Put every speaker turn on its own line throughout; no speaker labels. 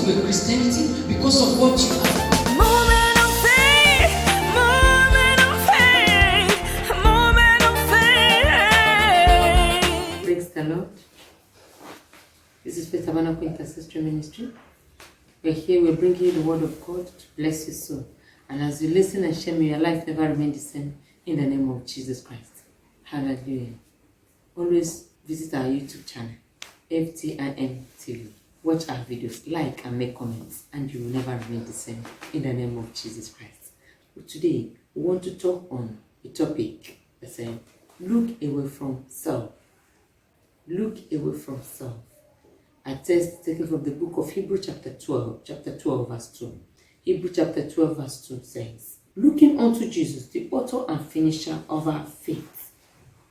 into a Christianity because of what you have.
Moment of faith, moment of faith, moment of faith.
Praise the Lord. This is Faith Tabernacle Intercessory Ministry. We're here, we're bringing you the word of God to bless your soul. And as you listen and share, may your life never remain the same in the name of Jesus Christ. Hallelujah. Always visit our YouTube channel, FTIM TV. Watch our videos, like and make comments, and you will never remain the same in the name of Jesus Christ. Today, we want to talk on a topic that says, look away from self. Look away from self. A text taken from the book of Hebrews chapter 12 verse 2. Hebrews chapter 12 verse 2 says, looking unto Jesus, the author and finisher of our faith,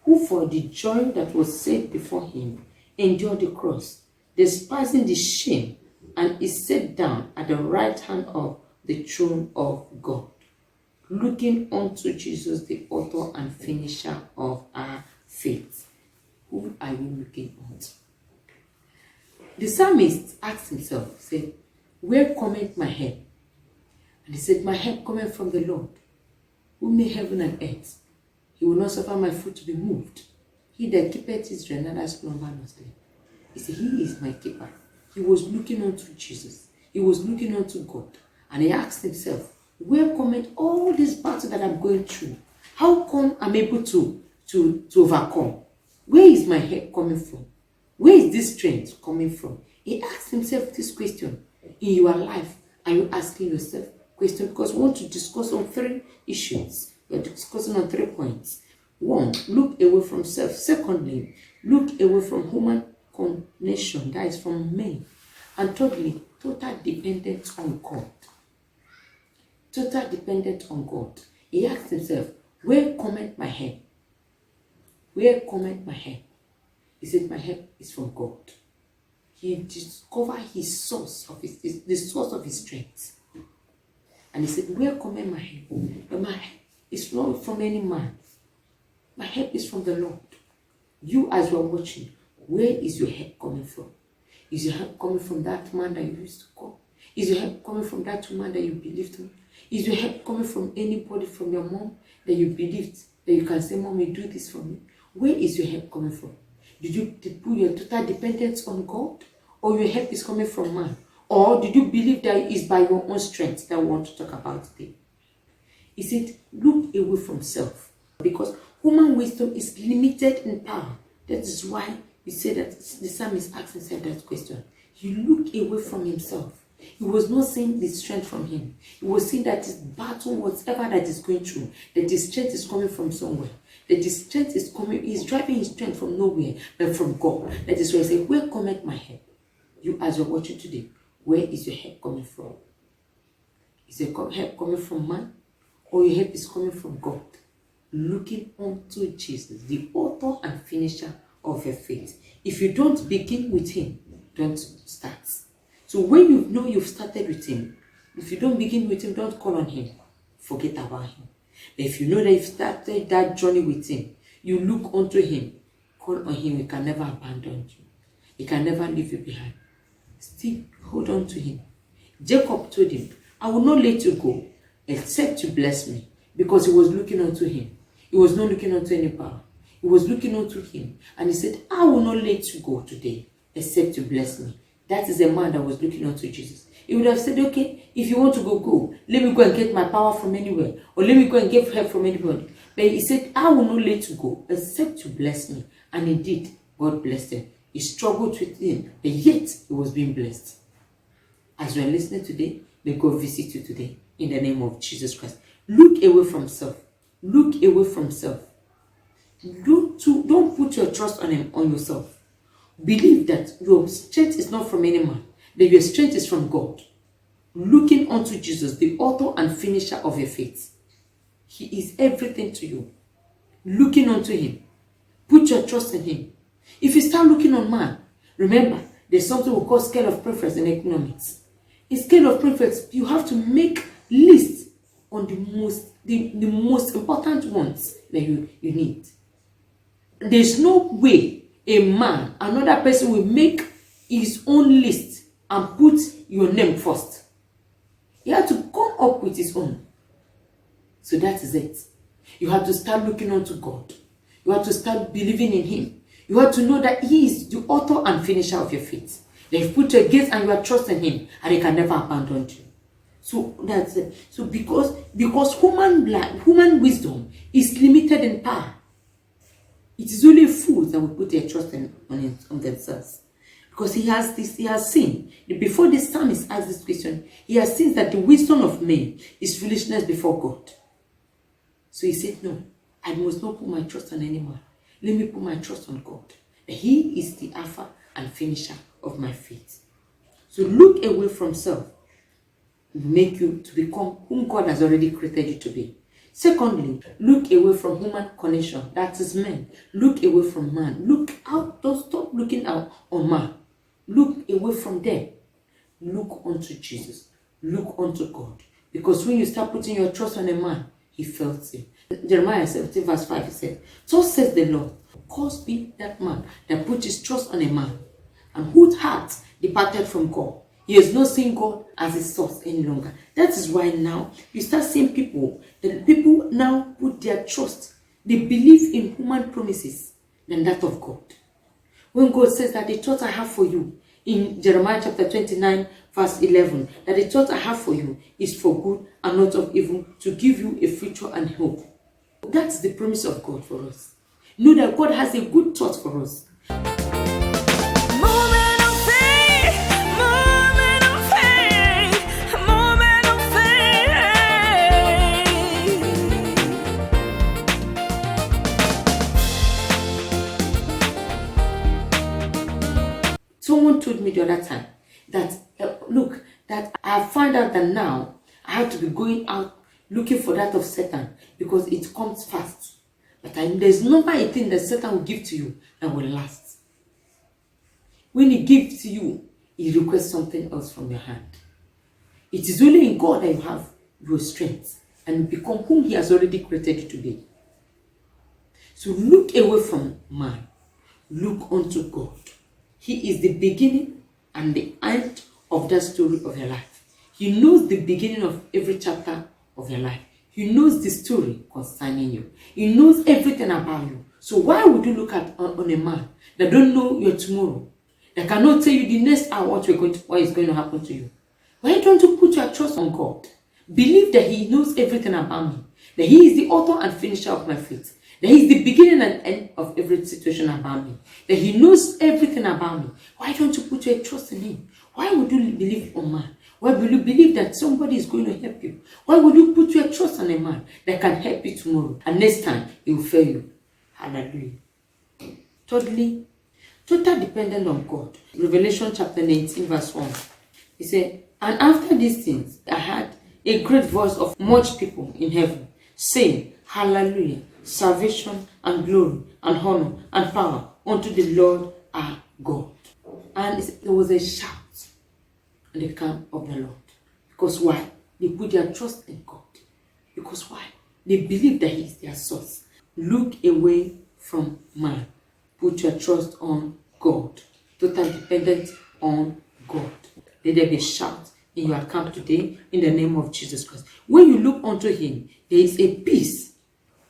who for the joy that was set before him endured the cross, despising the shame, and is set down at the right hand of the throne of God. Looking unto Jesus, the author and finisher of our faith. Who are you looking unto? The psalmist asked himself, said, where cometh my help? And he said, my help cometh from the Lord, who made heaven and earth. He will not suffer my foot to be moved. He that keepeth Israel, neither slumber nor sleep. He said, he is my keeper. He was looking unto Jesus. He was looking unto God. And he asked himself, where cometh all this battle that I'm going through? How come I'm able to overcome? Where is my help coming from? Where is this strength coming from? He asked himself this question. In your life, are you asking yourself question? Because we want to discuss on 3 issues. We're discussing on 3 points. 1, look away from self. Secondly, look away from human condemnation, that is from men. And thirdly, total dependence on God. Total dependence on God. He asked himself, where cometh my help? Where cometh my help? He said, my help is from God. He discovered his source of the source of his strength. And he said, where cometh my help? But my help is not from any man. My help is from the Lord. You, as you are watching, where is your help coming from? Is your help coming from that man that you used to call? Is your help coming from that woman that you believed in? Is your help coming from anybody, from your mom that you believed that you can say, Mommy, do this for me? Where is your help coming from? Did you put your total dependence on God? Or your help is coming from man? Or did you believe that it is by your own strength that we want to talk about today? He said, look away from self. Because human wisdom is limited in power. That is why he said that the psalmist asked himself that question. He looked away from himself. He was not seeing the strength from him. He was seeing that his battle, whatever that is going through, that his strength is coming from somewhere. That his strength is coming, he's driving his strength from nowhere, but from God. That is why he said, where cometh my help? You, as you're watching today, where is your help coming from? Is your help coming from man? Or your help is coming from God? Looking unto Jesus, the author and finisher of your faith. If you don't begin with him, don't start. So when you know you've started with him, if you don't begin with him, don't call on him. Forget about him. But if you know that you've started that journey with him, you look unto him, call on him, he can never abandon you. He can never leave you behind. Still hold on to him. Jacob told him, I will not let you go except you bless me, because he was looking unto him. He was not looking unto any power. He was looking unto him. And he said, I will not let you go today except you bless me. That is a man that was looking unto Jesus. He would have said, okay, if you want to go, go. Let me go and get my power from anywhere. Or let me go and get help from anybody. But he said, I will not let you go except you bless me. And indeed, God blessed him. He struggled with him, but yet he was being blessed. As you are listening today, may God visit you today in the name of Jesus Christ. Look away from self. Look away from self. Don't put your trust on yourself. Believe that your strength is not from any man, that your strength is from God. Looking unto Jesus, the author and finisher of your faith. He is everything to you. Looking unto him. Put your trust in him. If you start looking on man, remember, there's something we call scale of preference in economics. In scale of preference, you have to make lists on the most important ones that you need. There's no way a man, another person will make his own list and put your name first. He had to come up with his own. So that is it. You have to start looking unto God. You have to start believing in him. You have to know that he is the author and finisher of your faith. That you put your gaze and you are trusting him, and he can never abandon you. So that's it. So because human wisdom is limited in power, it is only fools that will put their trust on themselves. Because he has seen, before the psalmist asked this question, he has seen that the wisdom of men is foolishness before God. So he said, no, I must not put my trust on any man. Let me put my trust on God. He is the Alpha and finisher of my faith. So look away from self. Make you to become whom God has already created you to be. Secondly, look away from human connection. That is men. Look away from man. Look out. Don't stop looking out on man. Look away from them. Look unto Jesus. Look unto God. Because when you start putting your trust on a man, he fails you. Jeremiah 17 verse 5, he said, so says the Lord, cursed be that man that put his trust on a man, and whose heart departed from God. He has not seen God as his source any longer. That is why now you start seeing people now put their trust, they believe in human promises than that of God. When God says that the thought I have for you, in Jeremiah chapter 29 verse 11, that the thought I have for you is for good and not of evil, to give you a future and hope. That's the promise of God for us. Know that God has a good thought for us. Someone told me the other time that, that I found out that now I have to be going out looking for that of Satan because it comes fast. But there's never a thing that Satan will give to you that will last. When he gives to you, he requests something else from your hand. It is only in God that you have your strength and become whom he has already created you to be. So look away from man. Look unto God. He is the beginning and the end of that story of your life. He knows the beginning of every chapter of your life. He knows the story concerning you. He knows everything about you. So why would you look at on a man that don't know your tomorrow, that cannot tell you the next hour what is going to happen to you? Why don't you put your trust on God? Believe that he knows everything about me, that he is the author and finisher of my faith, that he is the beginning and end of every situation about me, that he knows everything about me. Why don't you put your trust in him? Why would you believe on man? Why will you believe that somebody is going to help you? Why would you put your trust on a man that can help you tomorrow, and next time he will fail you? Hallelujah. Thirdly, total dependence on God. Revelation chapter 19 verse 1. He said, and after these things I heard a great voice of much people in heaven, saying, Hallelujah, salvation and glory and honor and power unto the Lord our God. And there was a shout in the camp of the Lord. Because why? They put their trust in God. Because why? They believe that he is their source. Look away from man. Put your trust on God. Total dependence on God. Let there be a shout in your camp today in the name of Jesus Christ. When you look unto him, there is a peace.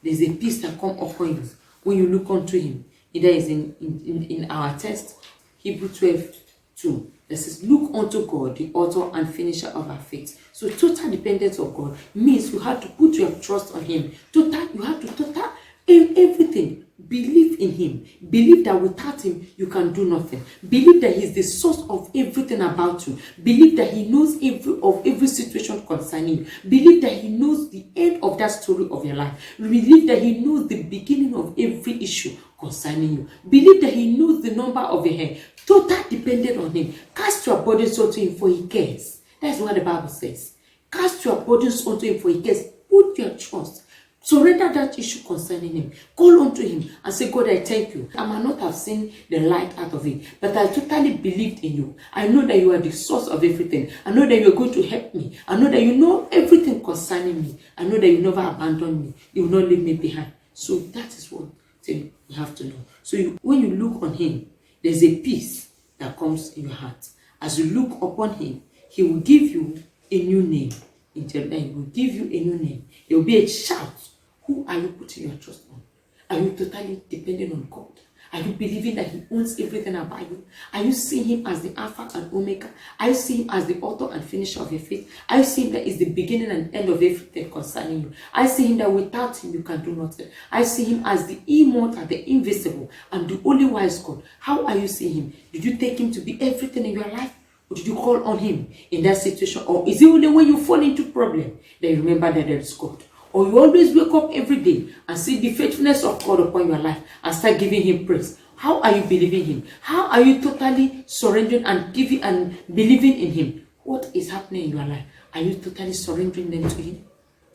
There is a peace that comes upon you when you look unto him. It is in our text, Hebrew 12:2. It says, look unto God, the author and finisher of our faith. So total dependence on God means you have to put your trust on him. You have to total everything. Believe in him. Believe that without him, you can do nothing. Believe that he is the source of everything about you. Believe that he knows every situation concerning you. Believe that he knows the end of that story of your life. Believe that he knows the beginning of every issue concerning you. Believe that he knows the number of your hair. Total dependent on him. Cast your burdens unto him, for he cares. That's what the Bible says. Cast your burdens unto him, for he cares. Put your trust. Surrender that issue concerning him. Call unto him and say, God, I thank you. I might not have seen the light out of it, but I totally believed in you. I know that you are the source of everything. I know that you are going to help me. I know that you know everything concerning me. I know that you never abandon me. You will not leave me behind. So that is what we have to know. So when you look on him, there's a peace that comes in your heart. As you look upon him, he will give you a new name. In your life, he will give you a new name. There will be a shout. Who are you putting your trust on? Are you totally dependent on God? Are you believing that he owns everything about you? Are you seeing him as the Alpha and Omega? Are you seeing him as the author and finisher of your faith? Are you seeing that is the beginning and end of everything concerning you? I see him that without him you can do nothing. I see him as the immortal, the invisible, and the only wise God. How are you seeing him? Did you take him to be everything in your life? Or did you call on him in that situation? Or is it only when you fall into problem that you remember that there is God? Or you always wake up every day and see the faithfulness of God upon your life and start giving him praise? How are you believing him? How are you totally surrendering and giving and believing in him? What is happening in your life? Are you totally surrendering them to him?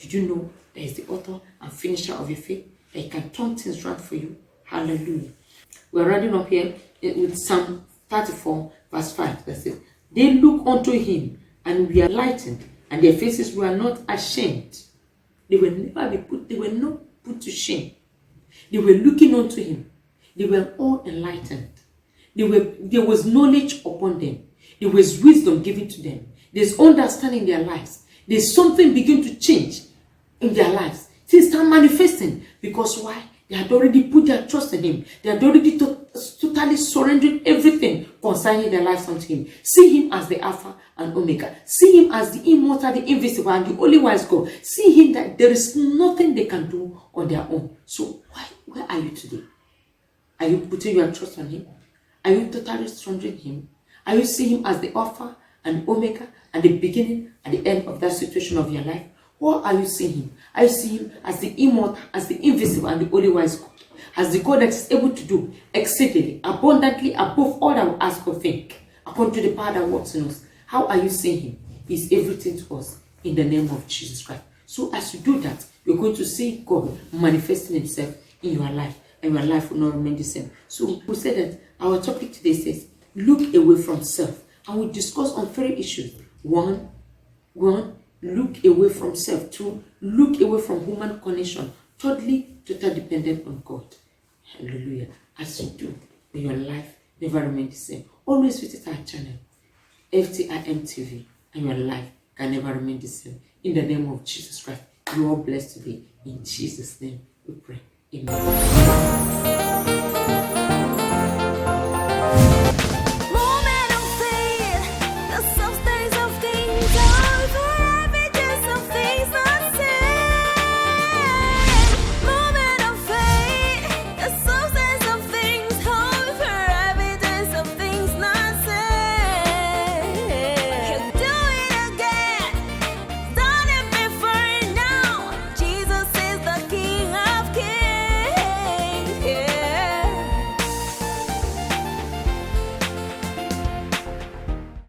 Did you know that is the author and finisher of your faith? That he can turn things around for you? Hallelujah. We're running up here with Psalm 34 verse 5 that says, they look unto him and we are lightened, and their faces were not ashamed. They were never they were not put to shame. They were looking unto him. They were all enlightened. There was knowledge upon them. There was wisdom given to them. There's understanding in their lives. There's something begin to change in their lives. Things start manifesting. Because why? They had already put their trust in him. They had already totally surrendered everything concerning their lives unto him. See him as the Alpha and Omega. See him as the immortal, the invisible, and the only wise God. See him that there is nothing they can do on their own. So where are you today? Are you putting your trust on him? Are you totally surrendering him? Are you seeing him as the Alpha and Omega and the beginning and the end of that situation of your life? Or are you seeing him? Are you seeing him as the immortal, as the invisible, and the only wise God? As the God that is able to do exceedingly, abundantly, above all that we ask or think, according to the power that works in us. How are you seeing him? He's everything to us in the name of Jesus Christ. So as you do that, you're going to see God manifesting himself in your life, and your life will not remain the same. So we said that our topic today says, look away from self. And we discuss on 3 issues. One, look away from self. 2, look away from human connection. Thirdly, total dependent on God. Hallelujah. As you do, may your life never remain the same. Always visit our channel, FTIM TV, and your life can never remain the same. In the name of Jesus Christ, you are blessed today. In Jesus' name we pray. Amen.